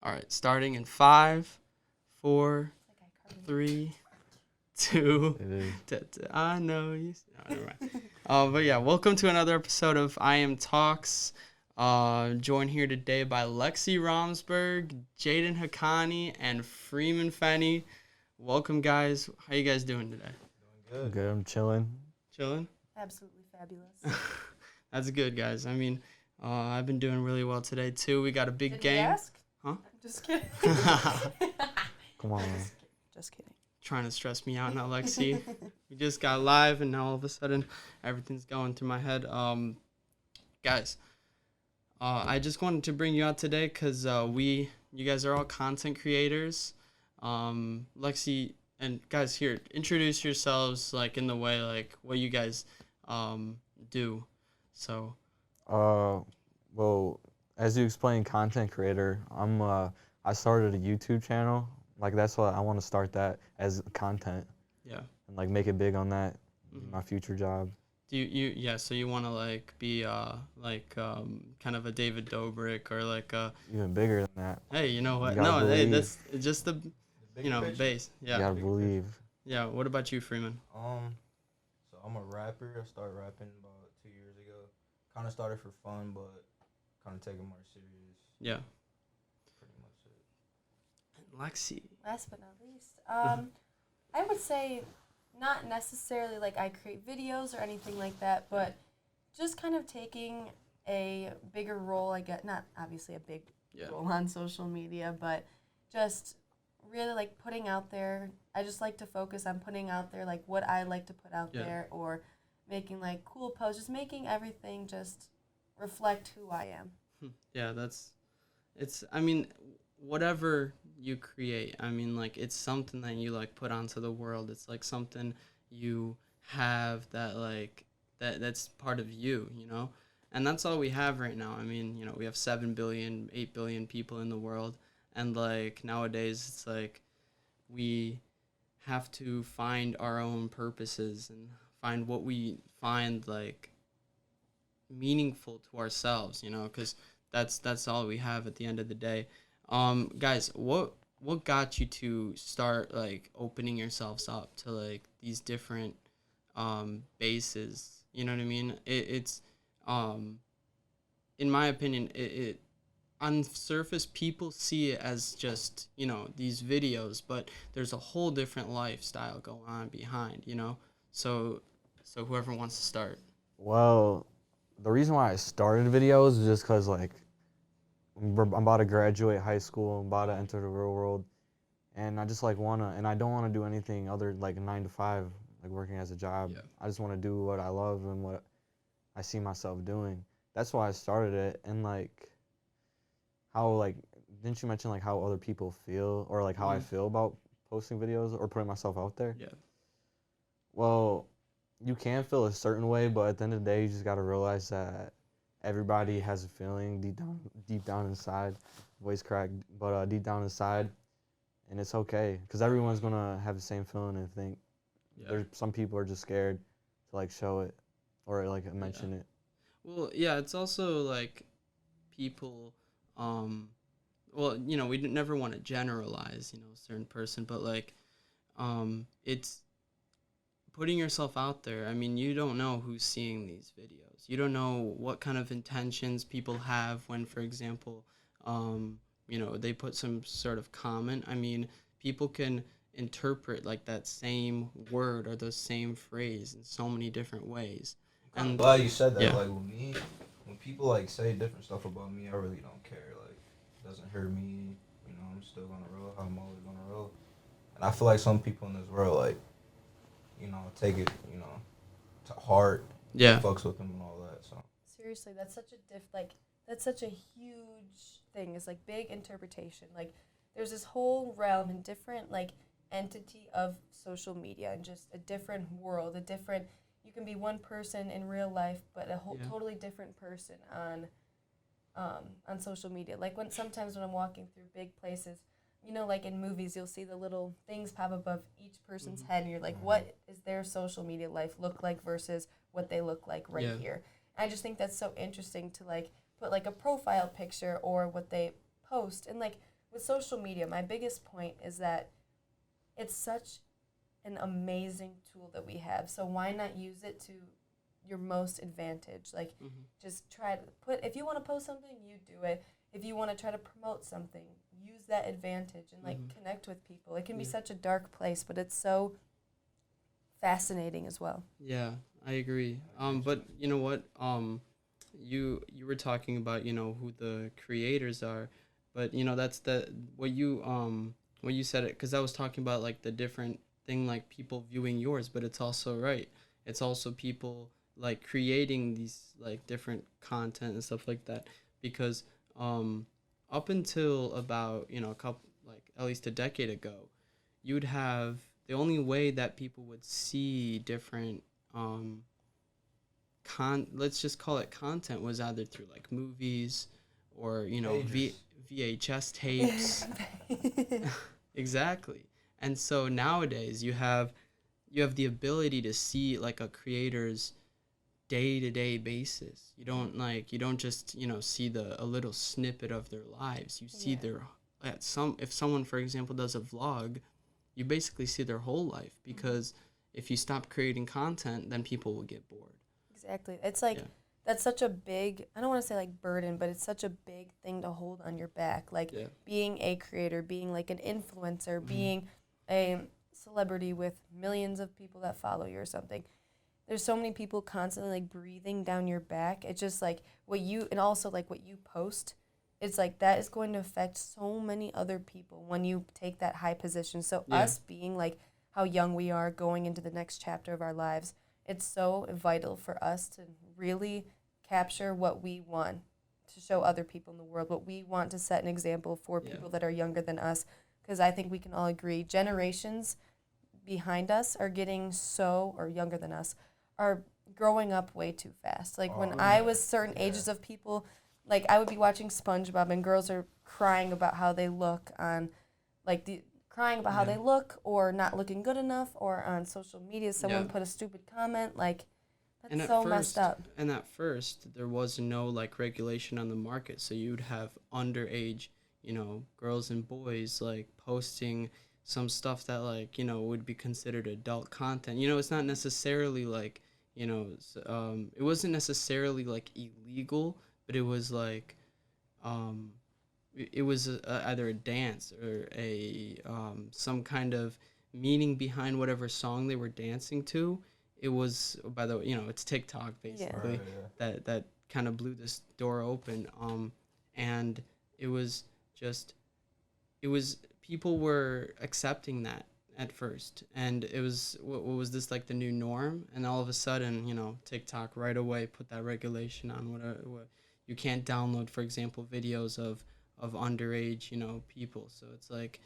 All right, starting in 5, 4, 3, 2. It is. I know you. No, never mind. But yeah, welcome to another episode of IaM Talks. Joined here today by Lexi Romsberg, Jaden Hakani, and Freeman Fenney. Welcome, guys. How you guys doing today? Doing good. I'm chilling. Chilling? Absolutely fabulous. That's good, guys. I mean, I've been doing really well today, too. We got a big Did game. we ask? Huh? I'm just kidding. Come on, man. Just kidding. Trying to stress me out now, Lexi. We just got live, and now all of a sudden, everything's going through my head. Guys, I just wanted to bring you out today because you guys are all content creators. Lexi and guys, here, introduce yourselves, like in the way, like what you guys do. So. Well, as you explained, content creator. I started a YouTube channel. Like that's what I want to start that as content. Yeah. And like make it big on that. Mm-hmm. My future job. Do you so you want to like be kind of a David Dobrik or like a Even bigger than that. hey, you know what? You gotta No, hey, believe. that's just the Picture. base. Yeah. You gotta believe. Yeah. What about you, Freeman? So I'm a rapper. I started rapping about 2 years ago. Kind of started for fun, but kind of taking more serious. Yeah. Pretty much it. Lexi. Last but not least, I would say not necessarily like I create videos or anything like that, but just kind of taking a bigger role. I get not obviously a big role on social media, but just really like putting out there. I just like to focus on putting out there like what I like to put out there, or making like cool posts, just making everything just reflect who I am. Yeah, I mean, whatever you create, I mean, like, it's something that you, like, put onto the world. It's, like, something you have that, like, that's part of you, you know? And that's all we have right now. I mean, you know, we have 7 billion, 8 billion people in the world. And, like, nowadays, it's, like, we have to find our own purposes and find what we find, like, meaningful to ourselves, you know? Because that's all we have at the end of the day. Guys, what got you to start like opening yourselves up to like these different bases? You know what I mean? It's in my opinion, it on surface people see it as just, you know, these videos, but there's a whole different lifestyle going on behind, you know? So whoever wants to start. Well, the reason why I started videos is just because like I'm about to graduate high school. I'm about to enter the real world. And I just like and I don't want to do anything other like 9 to 5, like working as a job. Yeah. I just want to do what I love and what I see myself doing. That's why I started it. And like how like, didn't you mention like how other people feel or like how I feel about posting videos or putting myself out there? Yeah. Well, you can feel a certain way, but at the end of the day, you just got to realize that everybody has a feeling deep down inside, voice crack, but deep down inside, and it's okay, because everyone's gonna have the same feeling and think. There's some people are just scared to like show it or like mention it. Well, yeah, it's also like people, well, you know, we never want to generalize, you know, a certain person, but like, it's putting yourself out there. I mean, you don't know who's seeing these videos. You don't know what kind of intentions people have when, for example, you know, they put some sort of comment. I mean, people can interpret like that same word or the same phrase in so many different ways. I'm glad you said that. Yeah. Like with me, when people like say different stuff about me, I really don't care. Like it doesn't hurt me. You know, I'm still gonna roll how I'm always gonna roll. And I feel like some people in this world, like, you know, take it, you know, to heart. Yeah. Fucks with them and all that. So Seriously, that's such a that's such a huge thing. It's like big interpretation. Like there's this whole realm and different like entity of social media and just a different world, you can be one person in real life but a whole totally different person on social media. Like sometimes when I'm walking through big places, you know, like in movies, you'll see the little things pop above each person's head, and you're like, what is their social media life look like versus what they look like here? And I just think that's so interesting to, like, put, like, a profile picture or what they post, and, like, with social media, my biggest point is that it's such an amazing tool that we have. So why not use it to your most advantage? Like, just try to put, if you want to post something, you do it. If you want to try to promote something, use that advantage and, like, connect with people. It can be such a dark place, but it's so fascinating as well. Yeah, I agree. But you know what? You were talking about, you know, who the creators are, but you know that's the what you said it, because I was talking about like the different thing, like people viewing yours, but it's also right. It's also people like creating these like different content and stuff like that, because um up until about, you know, a couple, like at least a decade ago, you'd have the only way that people would see different um let's just call it content was either through like movies or, you know, Pages. VHS tapes. Exactly. And so nowadays you have the ability to see like a creator's day-to-day basis. You don't just, you know, see a little snippet of their lives. You see their at some if someone, for example, does a vlog, you basically see their whole life, because if you stop creating content, then people will get bored. Exactly. It's like, Yeah. that's such a big, I don't want to say like burden, but it's such a big thing to hold on your back. Like, Yeah. being a creator, being like an influencer, being a celebrity with millions of people that follow you or something. There's so many people constantly like breathing down your back. It's just like and also like what you post, it's like that is going to affect so many other people when you take that high position. So Yeah. us being like how young we are going into the next chapter of our lives, it's so vital for us to really capture what we want to show other people in the world, what we want to set an example for Yeah. people that are younger than us. Because I think we can all agree, generations behind us are getting or younger than us, are growing up way too fast. Like, when I was certain ages of people, like, I would be watching SpongeBob and girls are crying about how they look on, like, crying about how they look or not looking good enough, or on social media someone put a stupid comment. Like, that's so messed up. And at first, there was no like regulation on the market, so you'd have underage, you know, girls and boys like posting some stuff that, like, you know, would be considered adult content. You know, it's not necessarily like, you know, it wasn't necessarily like illegal, but it was like, it was either a dance or a some kind of meaning behind whatever song they were dancing to. It was, by the way, you know, it's TikTok basically. Right, yeah. That kind of blew this door open. And it was just it was people were accepting that at first, and it was what was this, like the new norm, and all of a sudden, you know, TikTok right away put that regulation on what you can't download, for example, videos of underage, you know, people. So it's like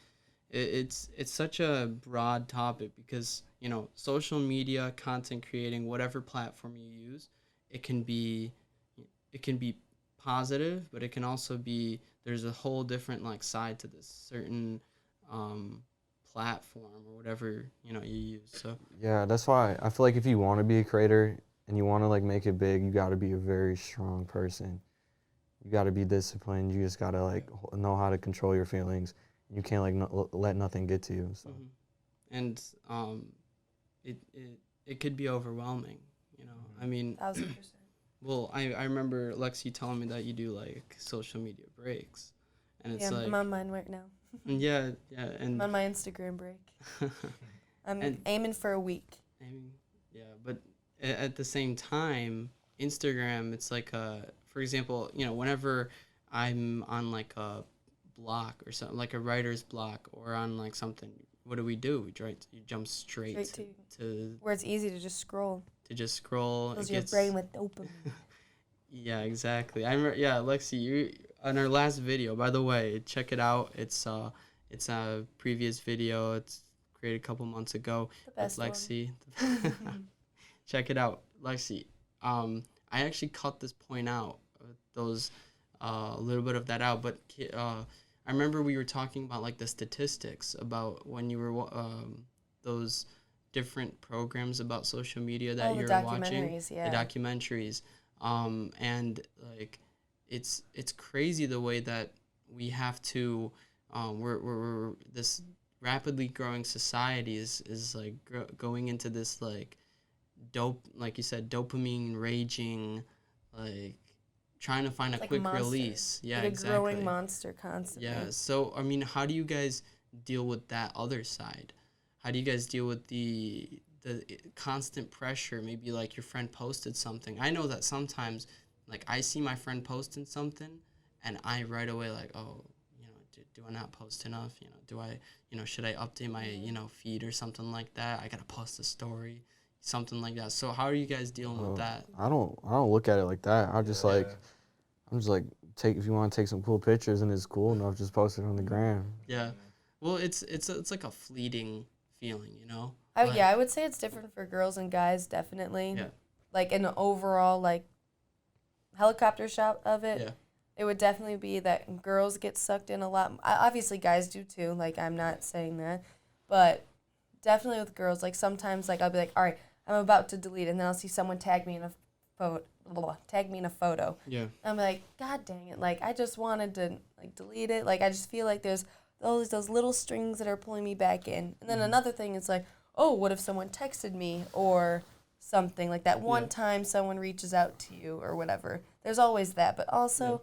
it's such a broad topic, because, you know, social media, content creating, whatever platform you use, it can be it can be positive, but it can also be, there's a whole different like side to this certain um, platform or whatever, you know, you use. So Yeah, that's why I feel like if you want to be a creator and you want to like make it big, you got to be a very strong person. You got to be disciplined. You just got to like know how to control your feelings. You can't like let nothing get to you. So and it could be overwhelming, you know. I mean, 1,000%. well, I remember Lexi telling me that you do like social media breaks, and it's Yeah, like I'm on mine right now. yeah, I'm and on my Instagram break. I'm And- aiming for a week. I mean, yeah, but at the same time, Instagram, it's like for example, you know, whenever I'm on like a block or something, like a writer's block, or on like something, what do? You you jump straight Straight to Where it's easy to just scroll. just scroll. Fills It your gets brain with dopamine. yeah, exactly. I remember, yeah, Lexi, you on our last video. By the way, check it out. It's a previous video. It's created a couple months ago The with best one. Lexi. Check it out, Lexi. I actually cut this point out, those a little bit of that out, but I remember we were talking about like the statistics about when you were those different programs about social media that Oh, the you're watching, documentaries, yeah. the documentaries, and like it's crazy the way that we have to we're this rapidly growing society is like going into this like like you said, dopamine raging, like trying to find a Like a quick monster. release. Yeah, Like a exactly. growing monster constantly. Yeah. So I mean, how do you guys deal with that other side? How do you guys deal with the constant pressure? Maybe like your friend posted something. I know that sometimes, like I see my friend posting something, and I right away like, oh, do I not post enough? Do I, should I update my feed or something like that? I gotta post a story, something like that. So how are you guys dealing with that? I don't look at it like that. I'm just like take if you want to take some cool pictures and it's cool enough, just post it on the gram. Yeah. Well, it's like a fleeting feeling, I would say it's different for girls and guys, definitely. Yeah. Like an overall like helicopter shot of it. Yeah. It would definitely be that girls get sucked in a lot. Obviously, guys do too. Like, I'm not saying that. But definitely with girls, like, sometimes, like, I'll be like, all right, I'm about to delete it. And then I'll see someone tag me in a photo. Yeah. I'm like, God dang it. Like, I just wanted to, like, delete it. Like, I just feel like there's always those little strings that are pulling me back in. And then another thing is like, oh, what if someone texted me or something? Like, that one time someone reaches out to you or whatever. There's always that. But also...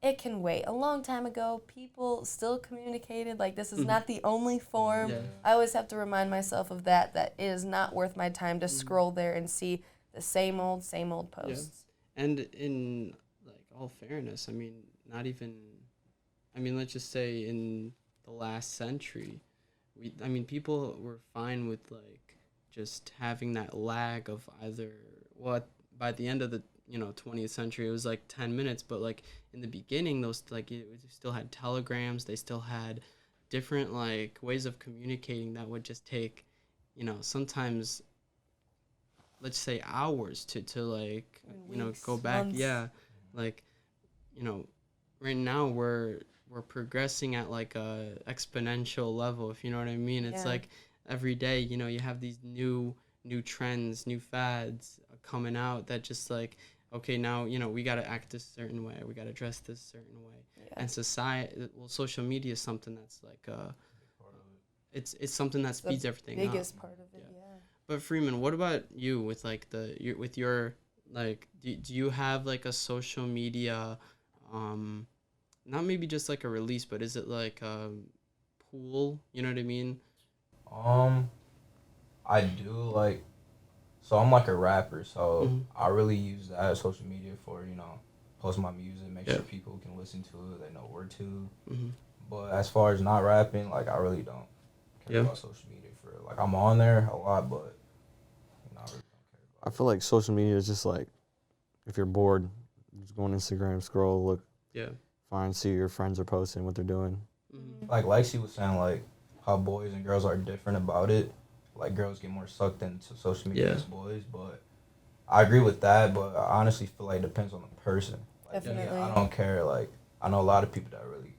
it can wait. A long time ago, people still communicated. Like, this is not the only form. Yeah. I always have to remind myself of that it is not worth my time to scroll there and see the same old posts. Yeah. And in, like, all fairness, I mean, let's just say in the last century, people were fine with, like, just having that lag of either, by the end of the 20th century it was like 10 minutes, but like in the beginning those like it still had telegrams, they still had different like ways of communicating that would just take sometimes, let's say, hours to like Weeks, go back. months. Yeah, like right now we're progressing at like a exponential level, if you know what I mean. It's like every day you have these new trends, new fads coming out that just like, okay, now we got to act this certain way, we got to dress this certain way. And social media is something that's like it's something that speeds everything up. Biggest part of it. But Freeman, what about you with like with your like do you have like a social media not maybe just like a release, but is it like a pool, you know what I mean? I do like, so I'm like a rapper, so I really use that as social media for, post my music, make sure people can listen to it, they know where to. But as far as not rapping, like, I really don't care about social media for it. Like, I'm on there a lot, but I really don't care about I feel like social media is just like, if you're bored, just go on Instagram, scroll, look, see your friends are posting, what they're doing. Like Lexi was saying, like, how boys and girls are different about it. Like, girls get more sucked into social media as boys, but I agree with that, but I honestly feel like it depends on the person. Like, Definitely. I don't care. Like, I know a lot of people that really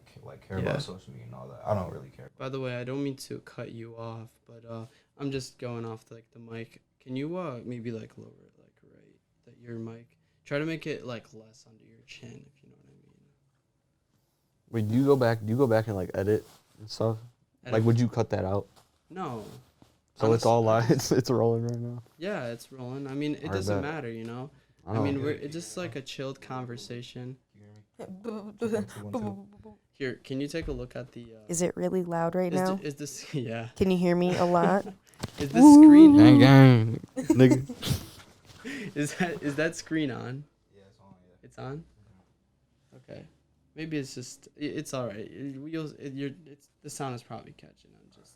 care about social media and all that. I don't really care. By the way, I don't mean to cut you off, but I'm just going off like the mic. Can you maybe like lower it like right that your mic? Try to make it like less under your chin, if you know what I mean. Wait, do you go back and like edit and stuff? Like, would you cut that out? No. So honestly, it's all live. It's rolling right now. Yeah, it's rolling. I mean, it doesn't matter, I mean, it's just like a chilled conversation. Here, can you take a look at the? Is it really loud right now? Is this yeah? Can you hear me a lot? Is this screen? Gang gang, nigga. Is that screen on? Yeah, it's on. Yeah. It's on. Okay, maybe it's just it's all right. The sound is probably catching. I'm just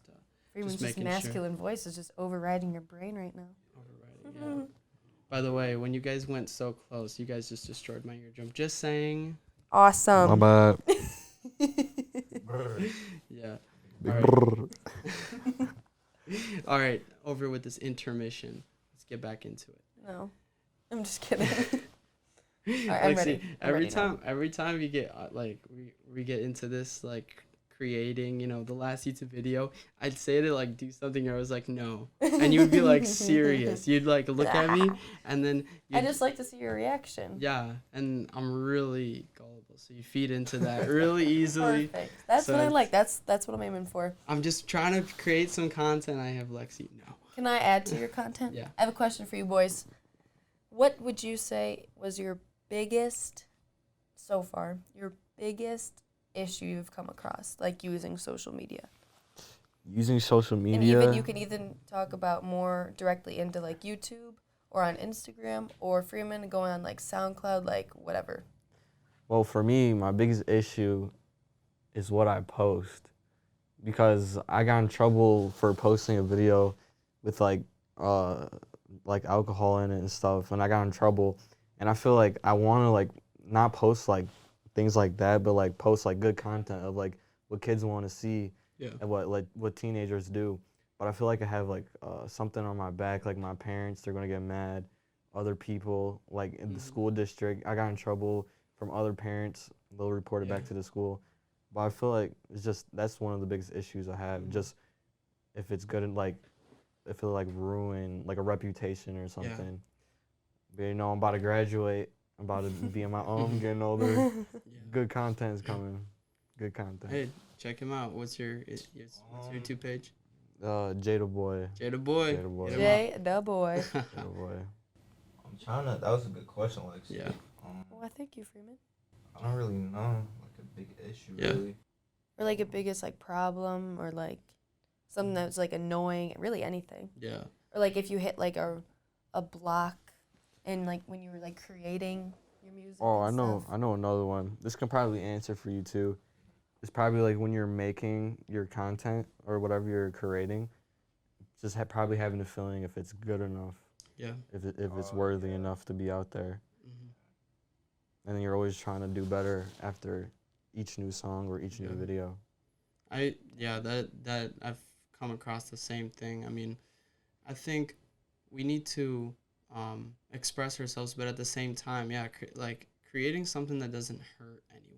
Freeman's just masculine voice is just overriding your brain right now. Overriding. Yeah. By the way, when you guys went so close, you guys just destroyed my eardrum. Just saying. Awesome. My bad. Yeah. All right, over with this intermission. Let's get back into it. No, I'm just kidding. All right, I'm ready. See, every time we get we get into this like creating, the last YouTube video, I'd say to like do something, and I was like, no, and you would be like serious. You'd like look at me, and then I you'd, just like to see your reaction. yeah, and I'm really gullible, so you feed into that really easily. Perfect. That's So what I it's- like. That's what I'm aiming for. I'm just trying to create some content. I have Lexi. No. Can I add to your content? Yeah. I have a question for you boys. What would you say was your biggest, so far, your biggest issue you've come across, like using social media? Using social And media. even you can even talk about more directly into like YouTube or on Instagram, or Freeman going on like SoundCloud, like whatever. Well, for me, my biggest issue is what I post, because I got in trouble for posting a video with like alcohol in it and stuff, and I got in trouble, and I feel like I want to like not post like things like that, but like post like good content of like what kids want to see Yeah. and what teenagers do. But I feel like I have like something on my back, like my parents, they're gonna get mad, other people, like in the school district. I got in trouble from other parents. They'll report it back Yeah. to the school. But I feel like it's just that's one of the biggest issues I have. Just if it's good, like if it'll like ruin like a reputation or something. But I'm about to graduate. I'm about to be on my own, getting older. Yeah. Good content is coming. Good content. Hey, check him out. What's your YouTube page? Jada Boy. Jada Boy. Jada Boy. Hit him Jay, the boy. Jada Boy. I'm trying to. That was a good question, Lexi. Yeah. Well, thank you, Freeman. I don't really know like a big issue Yeah. really. Or like a biggest like problem, or like something that's like annoying, really anything. Yeah. Or like if you hit like a block, and like when you were like creating your music. Oh, I and know. stuff. I know another one. This can probably answer for you too. It's probably like when you're making your content or whatever you're creating, just probably having the feeling if it's good enough, Yeah. if it's worthy enough to be out there, and then you're always trying to do better after each new song or each new Yeah. video. That I've come across the same thing. I mean, I think we need to express ourselves, but at the same time, like creating something that doesn't hurt anyone.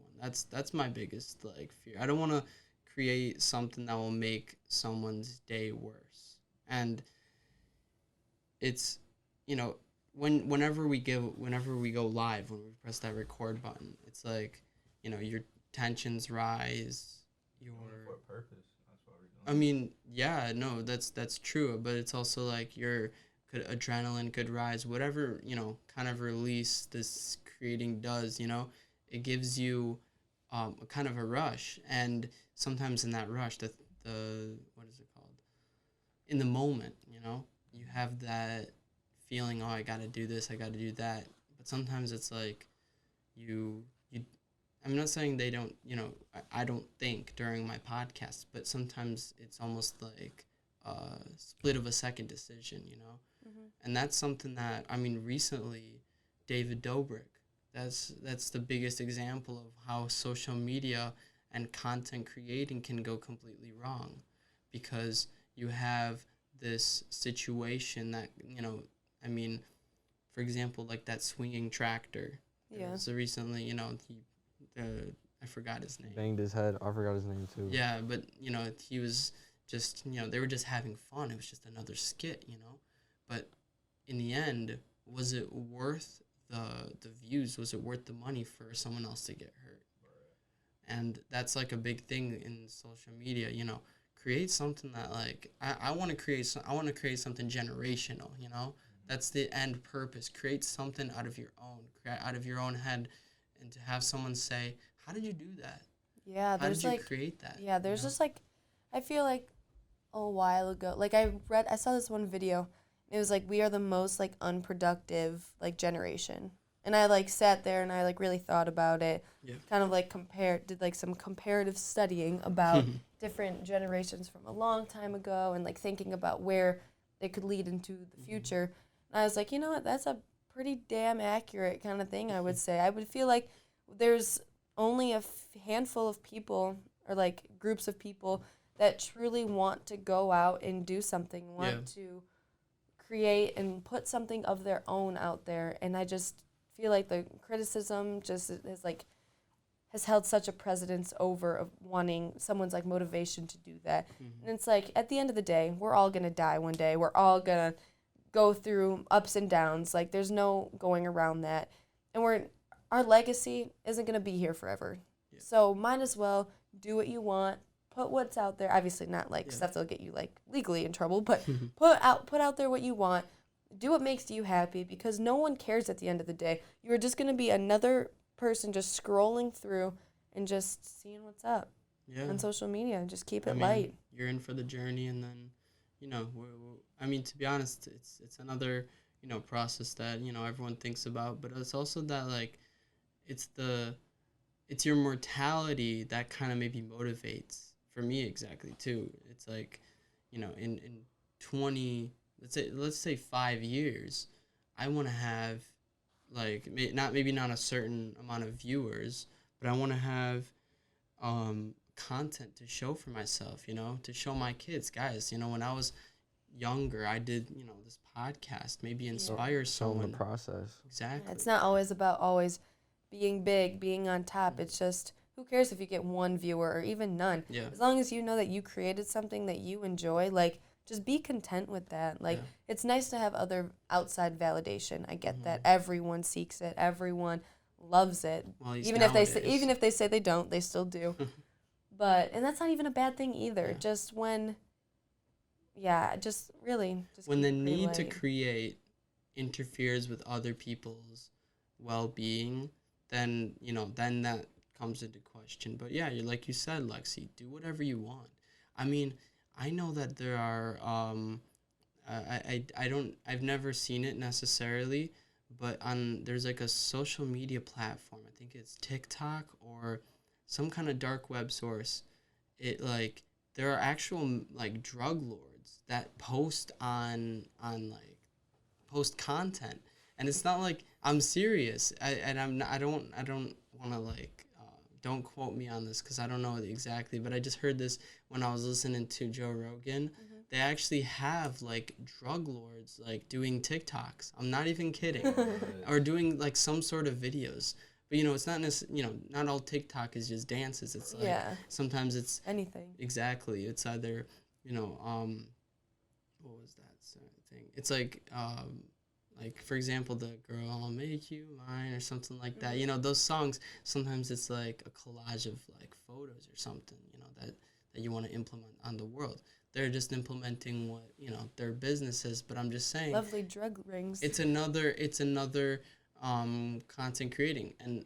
That's my biggest like fear. I don't want to create something that will make someone's day worse. And it's, whenever we go live, when we press that record button, it's like, your tensions rise. For a purpose. That's what we're doing. I mean, yeah, no, that's true, but it's also like adrenaline could rise, whatever, kind of release this creating does, it gives you a kind of a rush, and sometimes in that rush, the what is it called? In the moment, you have that feeling, oh, I got to do this, I got to do that, but sometimes it's like I'm not saying they don't, I don't think during my podcast, but sometimes it's almost like a split of a second decision, And that's something that, I mean, recently, David Dobrik, that's the biggest example of how social media and content creating can go completely wrong, because you have this situation that, I mean, for example, like that swinging tractor. Yeah. So recently, I forgot his name. Banged his head. I forgot his name too. Yeah, but he was just they were just having fun. It was just another skit, But in the end, was it worth the views? Was it worth the money for someone else to get hurt? And that's like a big thing in social media. Create something that like I want to create. I want to create something generational. That's the end purpose. Create something out of your own head, and to have someone say, "How did you do that? Yeah, How there's did you like create that?" yeah, there's just like I feel like a while ago, like I saw this one video. It was like we are the most like unproductive like generation, and I like sat there and I like really thought about it. Yeah. Kind of like did like some comparative studying about different generations from a long time ago, and like thinking about where it could lead into the future. And I was like, you know what, that's a pretty damn accurate kind of thing, I would say. I would feel like there's only a handful of people, or like groups of people, that truly want to go out and do something, want to create and put something of their own out there. And I just feel like the criticism just has held such a precedence over of wanting someone's like motivation to do that. And it's like at the end of the day, we're all gonna die one day. We're all gonna go through ups and downs. Like there's no going around that. And our legacy isn't gonna be here forever. Yeah. So might as well do what you want. Put what's out there. Obviously not like Yeah. stuff that'll get you like legally in trouble, but put out there what you want. Do what makes you happy because no one cares at the end of the day. You're just gonna be another person just scrolling through and just seeing what's up on social media and just keep it light. You're in for the journey, and then, you know, I mean, to be honest, it's another, you know, process that, you know, everyone thinks about, but it's also that, like, it's your mortality that kind of maybe motivates, for me exactly, too. It's like, you know, in 20, let's say 5 years, I want to have, like, maybe not a certain amount of viewers, but I want to have content to show for myself, you know, to show my kids, guys, you know, when I was younger, I did, you know, this podcast, maybe inspire someone. the process. Exactly. It's not always about always being big, being on top. It's just, who cares if you get one viewer or even none? Yeah. As long as you know that you created something that you enjoy, like, just be content with that. Like, it's nice to have other outside validation. I get that. Everyone seeks it. Everyone loves it. Well, Even if they say they don't, they still do. And that's not even a bad thing either. Yeah. Just when, just when the keep it need to light. create interferes with other people's well-being, then, you know, then that comes into question. But yeah, you're like you said, Lexi, do whatever you want. I mean, I know that there are I've never seen it necessarily, but there's like a social media platform, I think it's TikTok or some kind of dark web source. It, like, there are actual, like, drug lords that post post content, and it's not like, I'm serious. I don't want to, like, don't quote me on this because I don't know it exactly, but I just heard this when I was listening to Joe Rogan. They actually have, like, drug lords, like, doing TikToks. I'm not even kidding. Or doing, like, some sort of videos. But, you know, it's not not all TikTok is just dances. It's like, sometimes it's anything. Exactly. It's either, you know, what was that thing? It's like, for example, the girl, I'll make you mine, or something like that. You know, those songs, sometimes it's like a collage of, like, photos or something, you know, that you want to implement on the world. They're just implementing what, you know, their business is, but I'm just saying. Lovely drug rings. It's another content creating, and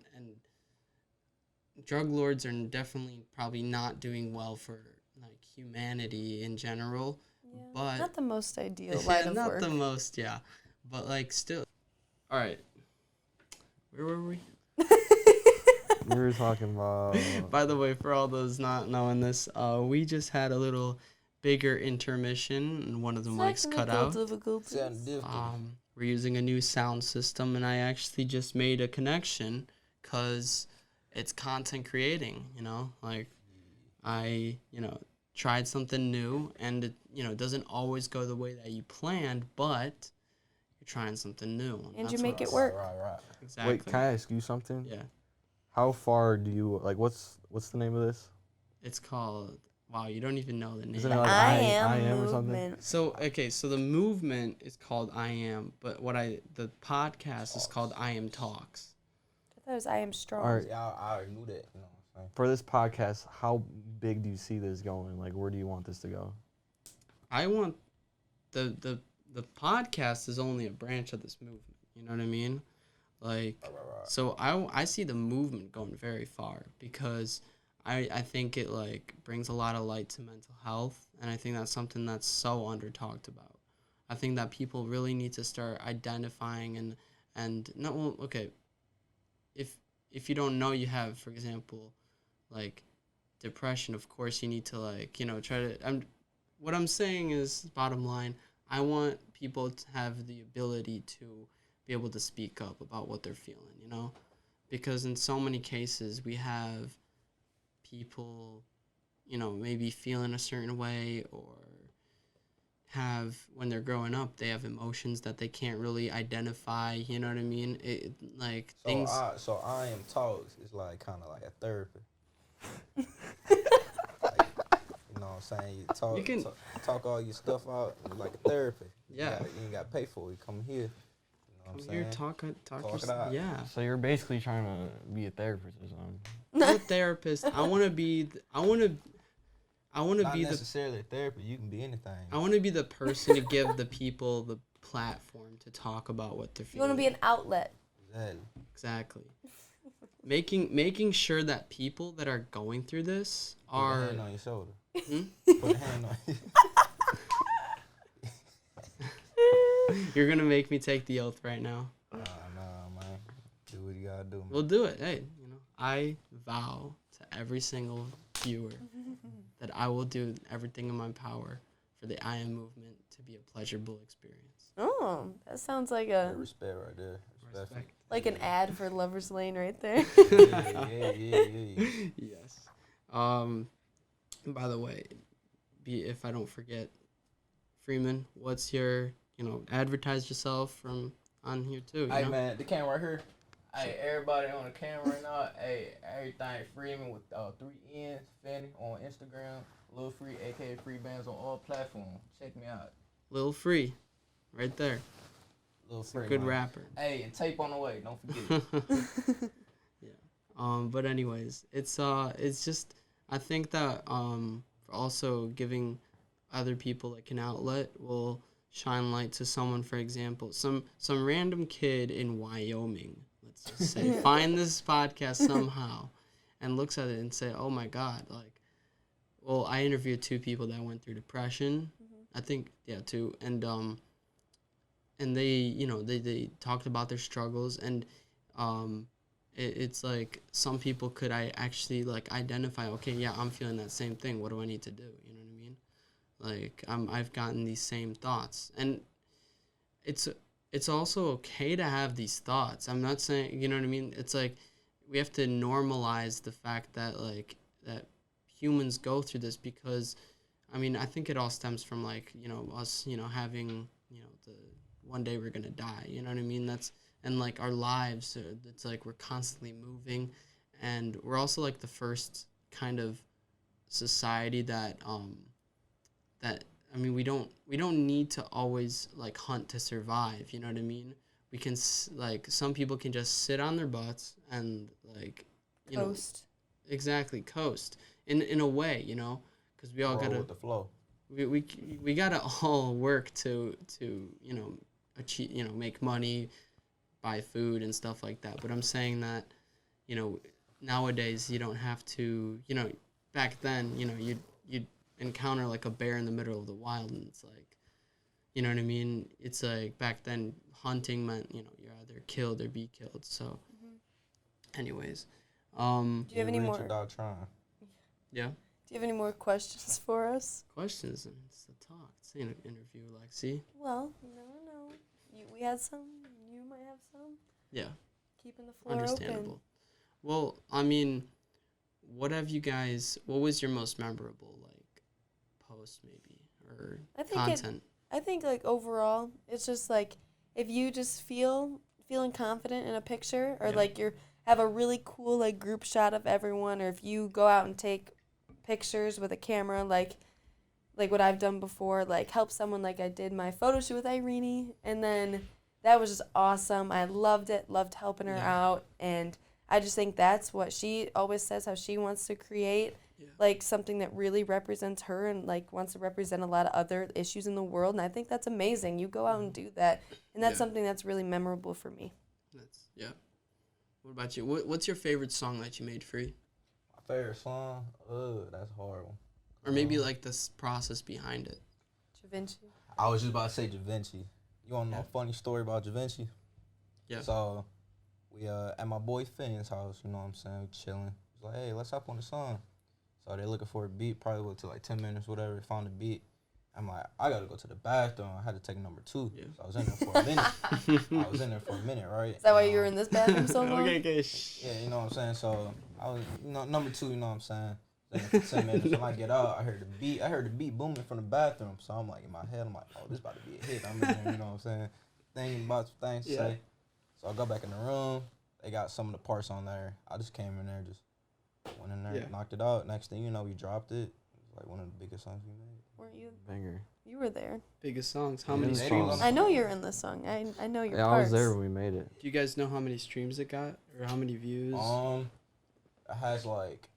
drug lords are definitely probably not doing well for, like, humanity in general. Yeah, but not the most ideal line of not work. the most, but, like, still. All right, where were we? We were talking about. By the way, for all those not knowing this, we just had a little bigger intermission, and one of the mics cut out. We're using a new sound system, and I actually just made a connection because it's content creating, you know? Like, I, you know, tried something new, and it, you know, doesn't always go the way that you planned, but you're trying something new. And you make it work. Right. Exactly. Wait, can I ask you something? Yeah. How far do you, like, what's the name of this? It's called, wow, you don't even know the name. Isn't it like IaM or something? movement. So, okay, so the movement is called IaM, but the podcast is called IaM Talks. I thought it was I Am Strong. All right. Yeah, I already knew that. You know what I'm saying? For this podcast, how big do you see this going? Like, where do you want this to go? I want the podcast is only a branch of this movement. You know what I mean? Like, Right. so I see the movement going very far because I think it, like, brings a lot of light to mental health, and I think that's something that's so under talked about. I think that people really need to start identifying and no, well, okay, if you don't know you have, for example, like, depression, of course you need to, like, you know, try to. What I'm saying is, bottom line, I want people to have the ability to be able to speak up about what they're feeling, you know, because in so many cases we have people, you know, maybe feeling a certain way or have when they're growing up, they have emotions that they can't really identify. You know what I mean? Like So things. so IaM Talks is like kind of like a therapy. Like, you know what I'm saying? You talk, You can- talk all your stuff out. It's like a therapy. Yeah. You ain't got to pay for it. You come here. You know what I'm Come here, saying? talk Talk it out. Yeah. So you're basically trying to be a therapist or something. I'm a therapist. I want to be. I want to Not be the. necessarily a therapy. You can be anything. I want to be the person to give the people the platform to talk about what they're You feeling. want to be an outlet. Exactly. Exactly. Making sure that people that are going through this Put a are. hand on your shoulder. Hmm? Put a hand on you. You're gonna make me take the oath right now. Nah, man. Do what you gotta do, man. We'll do it. Hey, I vow to every single viewer that I will do everything in my power for the IaM movement to be a pleasurable experience. Oh, that sounds like Yeah, respect right there. Respect. like an ad for Lover's Lane right there. Yeah. Yes. By the way, if I don't forget, Freeman, what's your, advertise yourself from on here too. Hey man, the camera right here. Hey, everybody on the camera right now. Hey, everything Freeman with 3 N's, Fetty on Instagram, Lil Free, aka Free Bands on all platforms. Check me out. Lil Free, right there. Little free. Good man. rapper. Hey, and tape on the way. Don't forget it. Yeah. But anyways, it's just I think that also giving other people like an outlet will shine light to someone. For example, some random kid in Wyoming, let's just say, find this podcast somehow and looks at it and say, oh my God, like, well, I interviewed 2 people that went through depression. I think, yeah, 2. And they, they talked about their struggles, and it's like some people could actually like identify, okay, yeah, I'm feeling that same thing. What do I need to do? You know what I mean? Like I've gotten these same thoughts, and it's also okay to have these thoughts. I'm not saying, you know what I mean? It's like we have to normalize the fact that like that humans go through this, because I mean, I think it all stems from like, us, having, the one day we're gonna die. You know what I mean? And like our lives, it's like we're constantly moving, and we're also like the first kind of society that I mean, we don't need to always like hunt to survive. You know what I mean? We can like some people can just sit on their butts and like Coast. Exactly, coast in a way, because we all Roll gotta with the flow. we gotta all work to achieve, make money, buy food and stuff like that. But I'm saying that, nowadays you don't have to, back then, you'd encounter like a bear in the middle of the wild, and it's like, you know what I mean? It's like back then hunting meant, you're either killed or be killed. So anyways, Do you have any more? Dog trying. yeah. Do you have any more questions for us? Questions, and it's the talk. It's an interview, Lexi. Well, you never know. We had some. You might have some. Yeah. Keeping the floor Understandable. Well, I mean, what was your most memorable, like, post maybe, or I think content? I think like overall, it's just like if you just feeling confident in a picture, or Yeah. like you have a really cool like group shot of everyone, or if you go out and take pictures with a camera, like what I've done before, like help someone, like I did my photo shoot with Irene, and then that was just awesome. I loved it, loved helping her Yeah. out, and I just think that's what she always says, how she wants to create, Yeah. like something that really represents her and like wants to represent a lot of other issues in the world, and I think that's amazing. You go out and do that, and that's Yeah. something that's really memorable for me. Yeah. What about you? What's your favorite song that you made free? My favorite song? That's a hard one. Or maybe like the process behind it. Da Vinci. I was just about to say Da Vinci. You want to know a funny story about Da Vinci? Yeah. So, we at my boy Finn's house, you know what I'm saying, we chilling. He's like, hey, let's hop on the song. So they looking for a beat, probably went to like 10 minutes, whatever, found a beat. I'm like, I gotta go to the bathroom. I had to take number 2. Yeah. So I was in there for a minute. Right? Is that why you were in this bathroom so long? Okay. Yeah, you know what I'm saying? So I was, number 2, you know what I'm saying? Then for 10 minutes, when I get out, I heard the beat booming from the bathroom. So I'm like, in my head, I'm like, oh, this about to be a hit. I'm in there, you know what I'm saying? Thinking about some things to say. So I go back in the room. They got some of the parts on there. I just came in there, just went in there, knocked it out. Next thing you know, we dropped it. It was like one of the biggest songs we made. Weren't you? Banger. You were there. Biggest songs. How Yeah, many it's streams? songs. I know you're in this song. I know your Yeah, I parts. was there when we made it. Do you guys know how many streams it got or how many views? It has like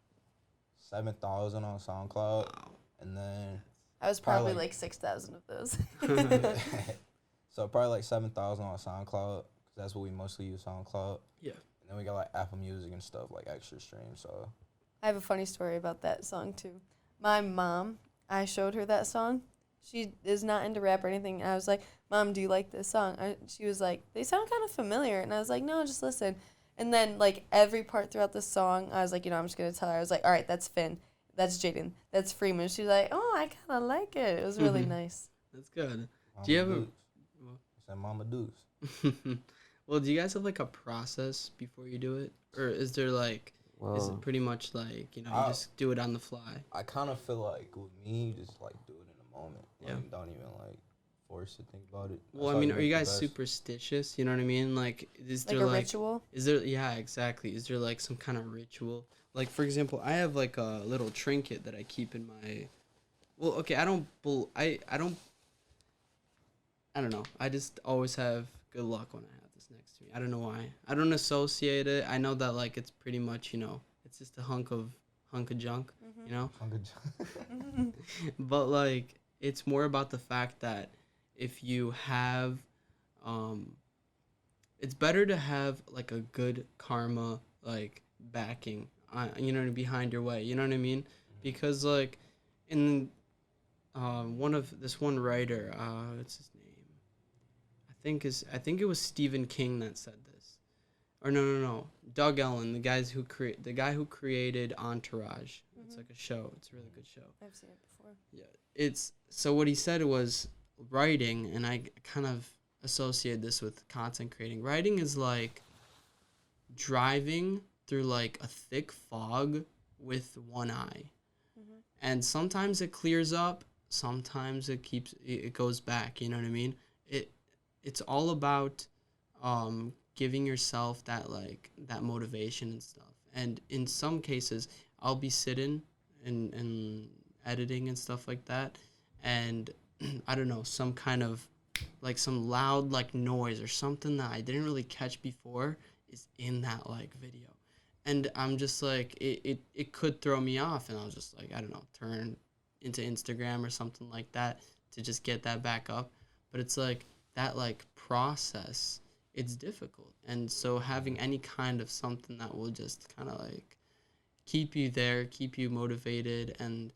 7,000 on SoundCloud, Wow. and then I was probably Probably- like 6,000 of those. so probably like 7,000 on SoundCloud, because that's what we mostly use, SoundCloud. Yeah. And then we got like Apple Music and stuff, like extra streams. So I have a funny story about that song too. My mom, I showed her that song. She is not into rap or anything. And I was like, Mom, do you like this song? She was like, they sound kind of familiar. And I was like, no, just listen. And then like every part throughout the song, I was like, I'm just going to tell her. I was like, all right, that's Finn. That's Jaden. That's Freeman. She was like, oh, I kind of like it. It was really nice. That's good. Mama Do you have a- Dukes. I said Mama Dukes. Well, do you guys have like a process before you do it? Or is there like, is it pretty much like, you just do it on the fly? I kind of feel like with me, you just like do it in the moment. Like, Yeah. don't even like force to think about it. Well, That's I how mean, are make you the guys best. superstitious? You know what I mean? Like, is Like there a like, ritual. is there, yeah, exactly. Is there like some kind of ritual? Like, for example, I have like a little trinket that I keep in my, well, okay, I don't know. I just always have good luck when I have this next to me. I don't know why. I don't associate it. I know that like it's pretty much, it's just a hunk of junk, you know? But like it's more about the fact that if you have it's better to have like a good karma like backing behind your way, you know what I mean? Because like in one writer, what's his name? I think it was Stephen King that said this. Or no. Doug Ellen, the guy who created Entourage. It's like a show. It's a really good show. I've seen it before. Yeah. So what he said was writing, and I kind of associated this with content creating. Writing is like driving through like a thick fog with one eye. And sometimes it clears up, sometimes it goes back, you know what I mean? It's all about giving yourself that motivation and stuff. And in some cases, I'll be sitting and editing and stuff like that, and I don't know, some kind of like some loud like noise or something that I didn't really catch before is in that like video. And I'm just like, it could throw me off, and I'll just like, I don't know, turn into Instagram or something like that to just get that back up. But it's like that like process, it's difficult. And so having any kind of something that will just kind of like keep you there, keep you motivated, and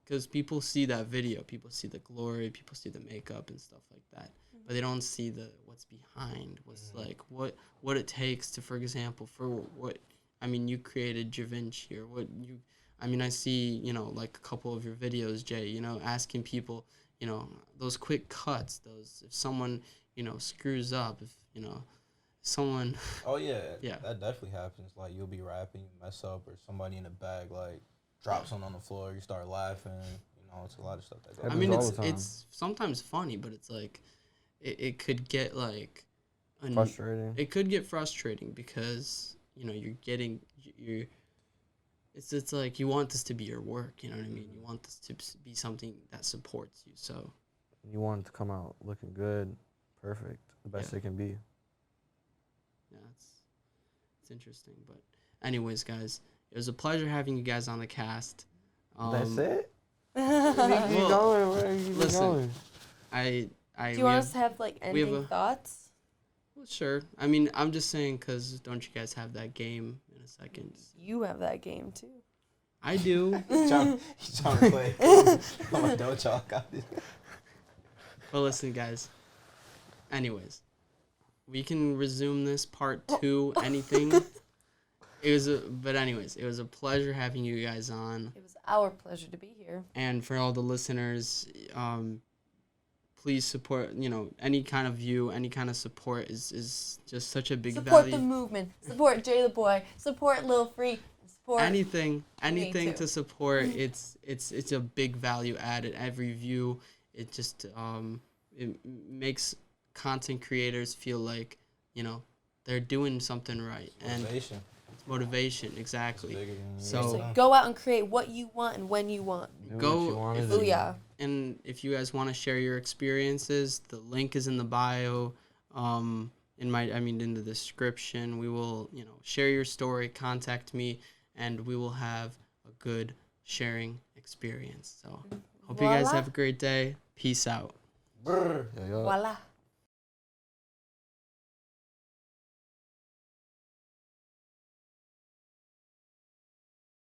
because people see that video, people see the glory, people see the makeup and stuff like that, but they don't see what's behind, what's like what it takes to, for example, for what you created Da Vinci, or I see like a couple of your videos, Jay, asking people, those quick cuts, those if someone screws up, if someone Oh yeah, Yeah. that definitely happens. Like you'll be rapping, you mess up, or somebody in the bag like drops something on the floor, you start laughing. It's a lot of stuff that goes. Happens I mean, all the time. it's sometimes funny, but it's like it could get like Frustrating. It could get frustrating because it's like you want this to be your work, you know what I mean? You want this to be something that supports you. So You want it to come out looking good, perfect, the best Yeah. it can be. yeah, it's interesting. But anyways, guys, it was a pleasure having you guys on the cast. That's it? Well, You going? Where are you listen, going? I Do we you want have- us to have like we have ending a- thoughts? Well, sure. I mean, I'm just saying because don't you guys have that game in a second? You have that game too. I do. He's trying to play. I'm like, don't y'all got this. But listen, guys. Anyways, we can resume this part 2. Anything. It was a pleasure having you guys on. It was our pleasure to be here. And for all the listeners, please support. Any kind of view, any kind of support is just such a big Support value. the movement. Support Jay the Boy. Support Lil Free. And support. anything too. to support, it's a big value added. Every view, it just it makes content creators feel like, you know, they're doing something right. And Motivation. it's motivation, exactly. It's bigger than So- So go out and create what you want and when you want. Do Go- what you wanna if- do. Booyah. And if you guys want to share your experiences, the link is in the bio. In the description. We will, you know, share your story, contact me, and we will have a good sharing experience. So hope you guys Voila. have a great day. Peace out. Brr. Yeah, yeah. Voila.